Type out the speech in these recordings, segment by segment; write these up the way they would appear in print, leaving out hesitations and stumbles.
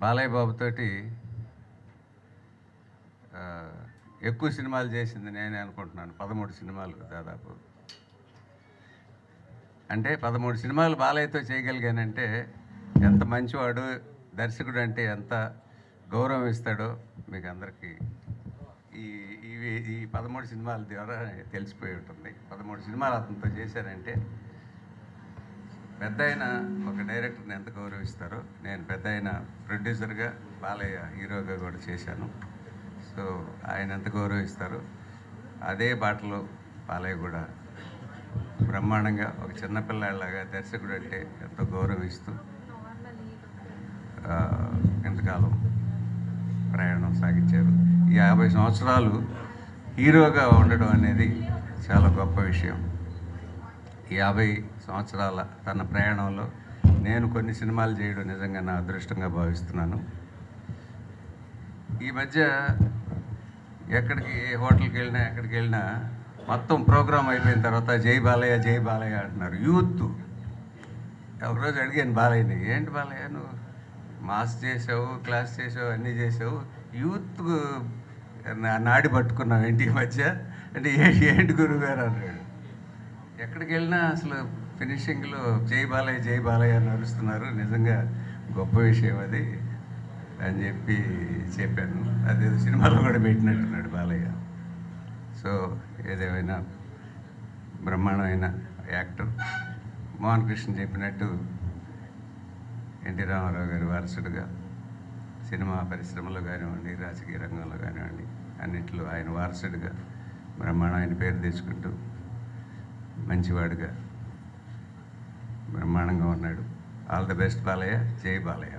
బాలయ్య బాబుతోటి ఎక్కువ సినిమాలు చేసింది నేనే అనుకుంటున్నాను. 13 సినిమాలు దాదాపు. అంటే 13 సినిమాలు బాలయ్యతో చేయగలిగానంటే ఎంత మంచివాడు, దర్శకుడు అంటే ఎంత గౌరవం ఇస్తాడో మీకు అందరికీ ఈ ఈ 13 సినిమాల ద్వారా తెలిసిపోయి ఉంటుంది. 13 సినిమాలు అతనితో చేశారంటే పెద్ద అయిన ఒక డైరెక్టర్ని ఎంత గౌరవిస్తారో, నేను పెద్ద అయిన ప్రొడ్యూసర్గా, బాలయ్య హీరోగా కూడా చేశాను. సో ఆయన ఎంత గౌరవిస్తారో అదే బాటలో బాలయ్య కూడా బ్రహ్మాండంగా ఒక చిన్నపిల్లాడిలాగా దర్శకుడు అంటే ఎంతో గౌరవిస్తూ ఎంతకాలం ప్రయాణం సాగించారు. ఈ 50 సంవత్సరాలు హీరోగా ఉండడం అనేది చాలా గొప్ప విషయం. ఈ 50 సంవత్సరాల తన ప్రయాణంలో నేను కొన్ని సినిమాలు చేయడం నిజంగా నా అదృష్టంగా భావిస్తున్నాను. ఈ మధ్య ఎక్కడికి హోటల్కి వెళ్ళినా ఎక్కడికి వెళ్ళినా మొత్తం ప్రోగ్రాం అయిపోయిన తర్వాత జై బాలయ్య జై బాలయ్య అంటున్నారు. యూత్ ఒకరోజు అడిగాను బాలయ్యని, ఏంటి బాలయ్య నువ్వు మాస్ చేసావు, క్లాస్ చేసావు, అన్నీ చేసావు, యూత్ నాడి పట్టుకున్నావు ఏంటి ఈ మధ్య అంటే ఏంటి గురువు గారు అన్నాడు. ఎక్కడికి వెళ్ళినా అసలు ఫినిషింగ్లో జై బాలయ్య అని అరుస్తున్నారు. నిజంగా గొప్ప విషయం అది అని చెప్పాను. అదేదో సినిమాలో కూడా పెట్టినట్టున్నాడు బాలయ్య. సో ఏదేమైనా బ్రహ్మాండమైన యాక్టర్. మోహన్ కృష్ణ చెప్పినట్టు ఎన్టీ రామారావు గారి వారసుడుగా సినిమా పరిశ్రమలో కానివ్వండి, రాజకీయ రంగంలో కానివ్వండి, అన్నింటిలో ఆయన వారసుడిగా బ్రహ్మాండమైన పేరు తెచ్చుకుంటూ మంచివాడుగా బ్రహ్మాండంగా ఉన్నాడు. All the best Balayya. జై Balayya.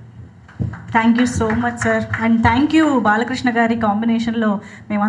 Thank you so much sir. And thank you Balakrishna గారి కాంబినేషన్లో మేము